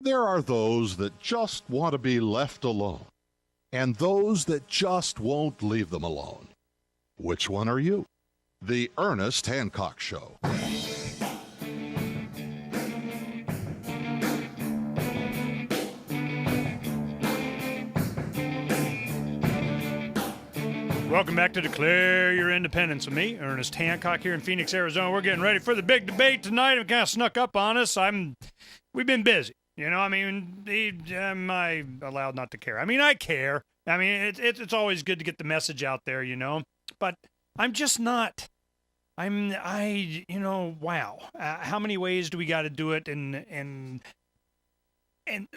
There are those that just want to be left alone, and those that just won't leave them alone. Which one are you? The Ernest Hancock Show. Welcome back to Declare Your Independence with me, Ernest Hancock, here in Phoenix, Arizona. We're getting ready for the big debate tonight. It kind of snuck up on us. We've been busy. You know, I mean, am I allowed not to care? I mean, I care. I mean, it's always good to get the message out there, you know. But I'm just not. Wow. How many ways do we got to do it, and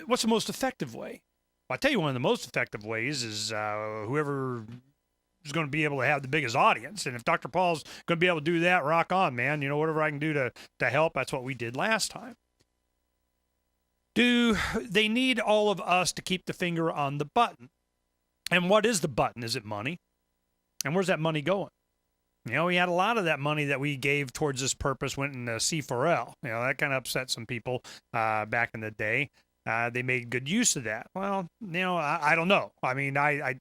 what's the most effective way? Well, I'll tell you one of the most effective ways is whoever is going to be able to have the biggest audience. And if Dr. Paul's going to be able to do that, rock on, man. You know, whatever I can do to help, that's what we did last time. Do they need all of us to keep the finger on the button? And what is the button? Is it money? And where's that money going? You know, we had a lot of that money that we gave towards this purpose went in C4L. You know, that kind of upset some people back in the day. They made good use of that. Well, you know, I don't know. I mean, I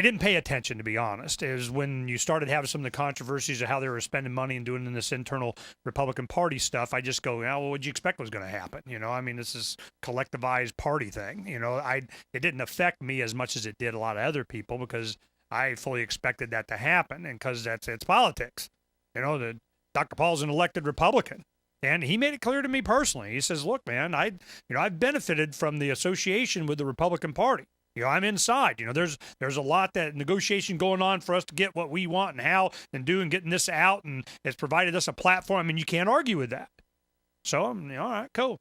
didn't pay attention, to be honest. It was when you started having some of the controversies of how they were spending money and doing in this internal Republican Party stuff. I just go, well, what did you expect was going to happen? You know, I mean, this is collectivized party thing. You know, it didn't affect me as much as it did a lot of other people because I fully expected that to happen, and because it's politics. You know, Dr. Paul's an elected Republican. And he made it clear to me personally. He says, look, man, I've benefited from the association with the Republican Party. You know, I'm inside. You know, there's a lot that negotiation going on for us to get what we want and how and do and getting this out, and it's provided us a platform. I mean, you can't argue with that. So, all right, cool.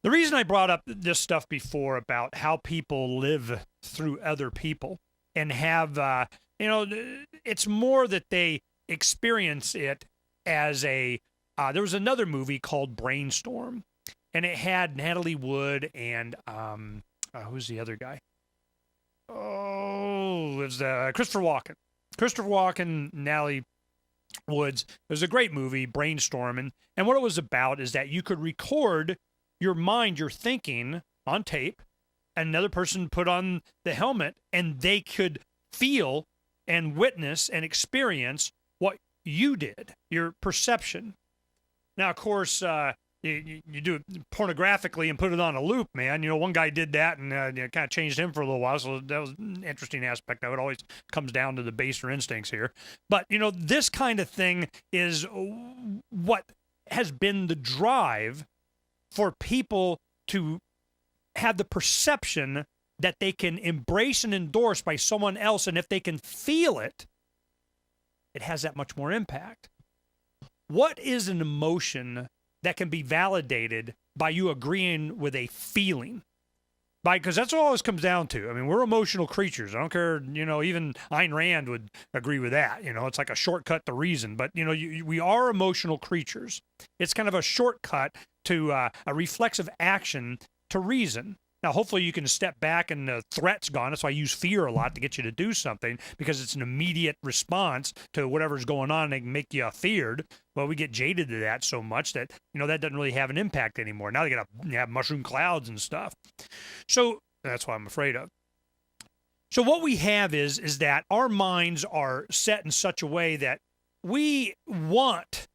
The reason I brought up this stuff before about how people live through other people and have, it's more that they experience it as there was another movie called Brainstorm, and it had Natalie Wood and who's the other guy? Oh, it was Christopher Walken. Christopher Walken, Natalie Woods. It was a great movie, Brainstorm, and what it was about is that you could record your mind, your thinking on tape, and another person put on the helmet, and they could feel and witness and experience what you did, your perception. Now, of course, you do it pornographically and put it on a loop, man. You know, one guy did that and kind of changed him for a little while, so that was an interesting aspect of it. Always comes down to the baser instincts here. But, you know, this kind of thing is what has been the drive for people to have the perception that they can embrace and endorse by someone else, and if they can feel it, it has that much more impact. What is an emotion that can be validated by you agreeing with a feeling? Because that's what it always comes down to. I mean, we're emotional creatures. I don't care, you know, even Ayn Rand would agree with that. You know, it's like a shortcut to reason. But, you know, we are emotional creatures. It's kind of a shortcut to a reflexive action to reason. Now, hopefully you can step back and the threat's gone. That's why I use fear a lot to get you to do something, because it's an immediate response to whatever's going on and make you feared. Well, we get jaded to that so much that, you know, that doesn't really have an impact anymore. Now they got to have mushroom clouds and stuff. So that's what I'm afraid of. So what we have is that our minds are set in such a way that we want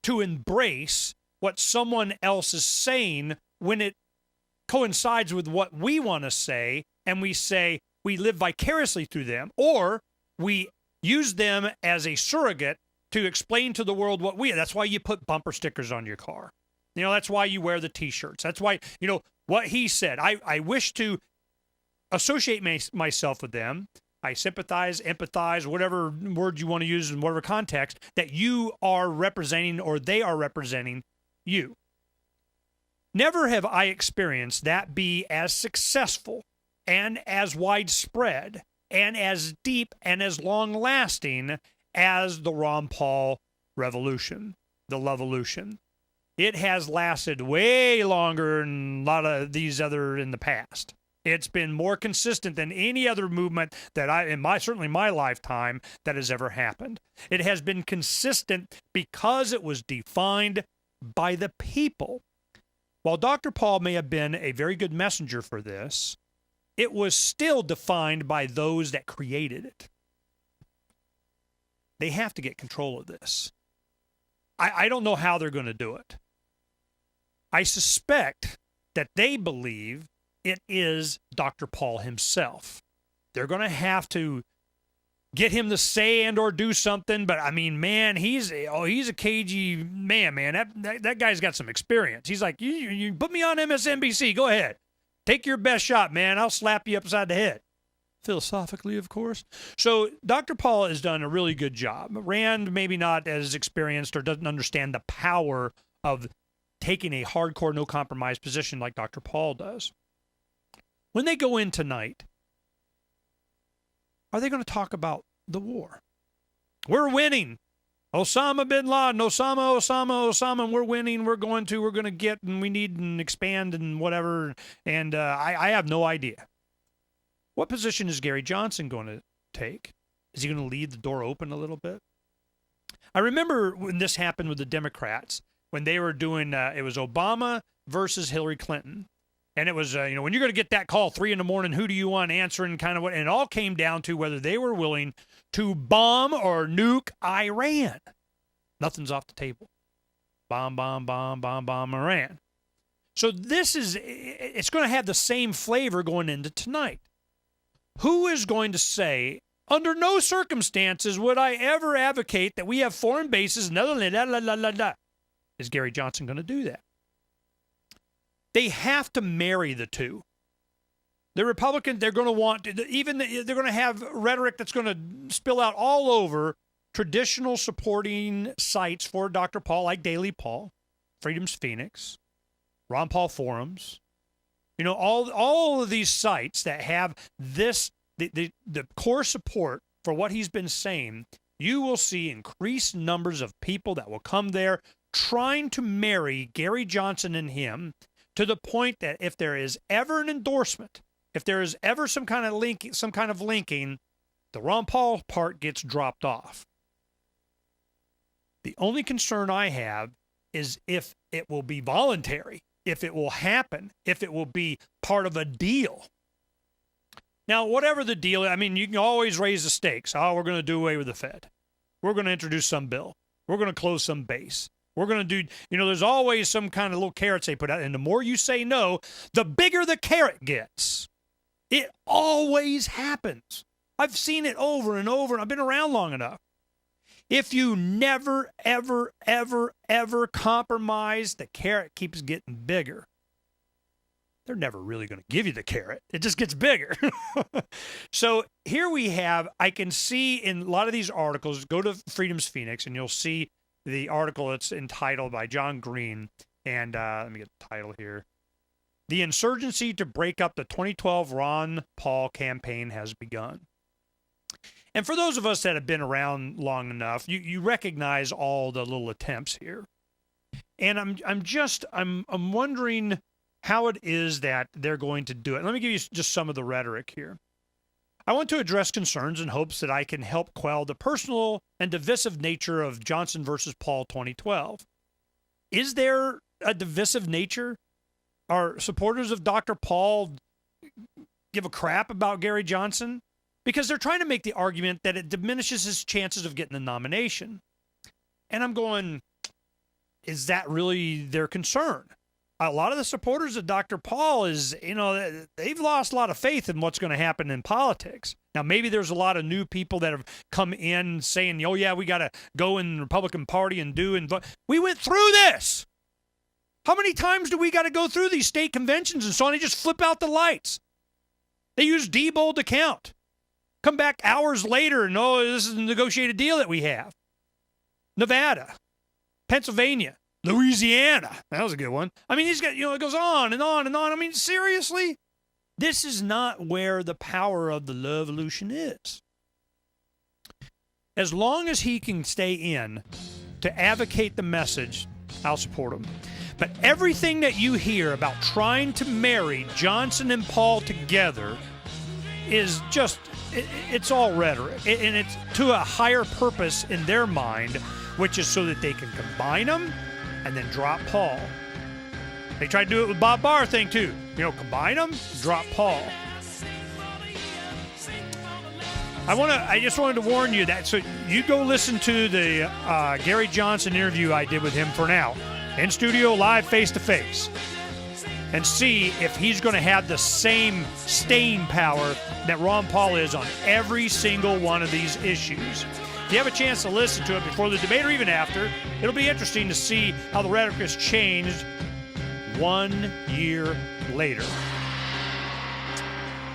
to embrace what someone else is saying when it coincides with what we want to say, and we say we live vicariously through them, or we use them as a surrogate to explain to the world what we are. That's why you put bumper stickers on your car. You know, that's why you wear the T-shirts. That's why, you know, what he said. I wish to associate myself with them. I sympathize, empathize, whatever word you want to use in whatever context, that you are representing or they are representing you. Never have I experienced that be as successful and as widespread and as deep and as long-lasting as the Ron Paul revolution, the Lovolution. It has lasted way longer than a lot of these other in the past. It's been more consistent than any other movement that certainly my lifetime, that has ever happened. It has been consistent because it was defined by the people. while Dr. Paul may have been a very good messenger for this, it was still defined by those that created it. They have to get control of this. I don't know how they're going to do it. I suspect that they believe it is Dr. Paul himself. They're going to have to get him to say and or do something, but I mean, man, he's a cagey man. That guy's got some experience. He's like, you put me on MSNBC, go ahead. Take your best shot, man. I'll slap you upside the head. Philosophically, of course. So Dr. Paul has done a really good job. Rand maybe not as experienced or doesn't understand the power of taking a hardcore, no compromise position like Dr. Paul does. When they go in tonight, are they going to talk about the war? We're winning. Osama bin Laden, Osama, and we're winning. We're going to get, and we need and expand and whatever. And I have no idea. What position is Gary Johnson going to take? Is he going to leave the door open a little bit? I remember when this happened with the Democrats, when they were doing, it was Obama versus Hillary Clinton. And it was, when you're going to get that call 3 a.m, who do you want answering, kind of what, and it all came down to whether they were willing to bomb or nuke Iran. Nothing's off the table. Bomb Iran. So it's going to have the same flavor going into tonight. Who is going to say, under no circumstances would I ever advocate that we have foreign bases and Is Gary Johnson going to do that? They have to marry the two. The Republicans, they're going to want, they're going to have rhetoric that's going to spill out all over traditional supporting sites for Dr. Paul, like Daily Paul, Freedom's Phoenix, Ron Paul Forums. All of these sites that have this, the core support for what he's been saying, you will see increased numbers of people that will come there trying to marry Gary Johnson and him, to the point that if there is ever an endorsement, if there is ever some kind of linking, the Ron Paul part gets dropped off. The only concern I have is if it will be voluntary, if it will happen, if it will be part of a deal. Now, whatever the deal, I mean, you can always raise the stakes. Oh, we're going to do away with the Fed. We're going to introduce some bill. We're going to close some base. We're going to do, there's always some kind of little carrots they put out. And the more you say no, the bigger the carrot gets. It always happens. I've seen it over and over, and I've been around long enough. If you never, ever, ever, ever compromise, the carrot keeps getting bigger. They're never really going to give you the carrot. It just gets bigger. So here we have, I can see in a lot of these articles, go to Freedom's Phoenix, and you'll see the article that's entitled by John Green, and let me get the title here. The insurgency to break up the 2012 Ron Paul campaign has begun. And for those of us that have been around long enough, you recognize all the little attempts here. And I'm wondering how it is that they're going to do it. Let me give you just some of the rhetoric here. I want to address concerns in hopes that I can help quell the personal and divisive nature of Johnson versus Paul 2012. Is there a divisive nature? Are supporters of Dr. Paul give a crap about Gary Johnson? Because they're trying to make the argument that it diminishes his chances of getting the nomination. And I'm going, is that really their concern? A lot of the supporters of Dr. Paul they've lost a lot of faith in what's going to happen in politics. Now, maybe there's a lot of new people that have come in saying, oh, yeah, we got to go in the Republican Party and do and vote. We went through this. How many times do we got to go through these state conventions and so on? They just flip out the lights. They use Diebold to count. Come back hours later and, this is a negotiated deal that we have. Nevada, Pennsylvania, Louisiana. That was a good one. I mean, he's got, it goes on and on and on. I mean, seriously? This is not where the power of the Lovolution is. As long as he can stay in to advocate the message, I'll support him. But everything that you hear about trying to marry Johnson and Paul together is just, it's all rhetoric. And it's to a higher purpose in their mind, which is so that they can combine them and then drop Paul. They tried to do it with Bob Barr thing too. Combine them, drop Paul. I just wanted to warn you that, so you go listen to the Gary Johnson interview I did with him for now, in studio, live, face-to-face, and see if he's going to have the same staying power that Ron Paul is on every single one of these issues. If you have a chance to listen to it before the debate or even after, it'll be interesting to see how the rhetoric has changed 1 year later.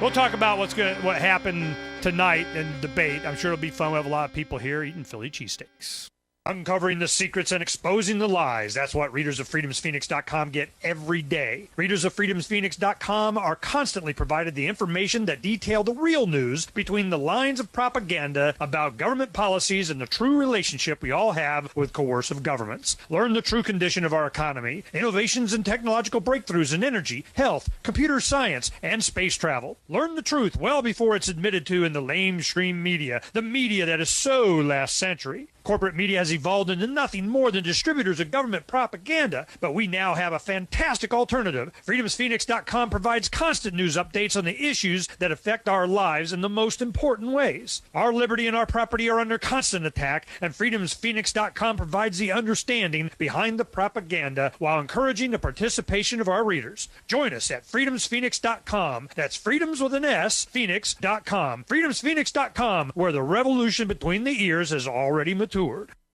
We'll talk about what happened tonight in debate. I'm sure it'll be fun. We'll have a lot of people here eating Philly cheesesteaks. Uncovering the secrets and exposing the lies. That's what readers of freedomsphoenix.com get every day. Readers of freedomsphoenix.com are constantly provided the information that detail the real news between the lines of propaganda about government policies and the true relationship we all have with coercive governments. Learn the true condition of our economy, innovations and technological breakthroughs in energy, health, computer science, and space travel. Learn the truth well before it's admitted to in the lamestream media, the media that is so last century. Corporate media has evolved into nothing more than distributors of government propaganda, but we now have a fantastic alternative. FreedomsPhoenix.com provides constant news updates on the issues that affect our lives in the most important ways. Our liberty and our property are under constant attack, and FreedomsPhoenix.com provides the understanding behind the propaganda while encouraging the participation of our readers. Join us at FreedomsPhoenix.com. That's freedoms with an S, Phoenix.com. FreedomsPhoenix.com, where the revolution between the ears has already matured.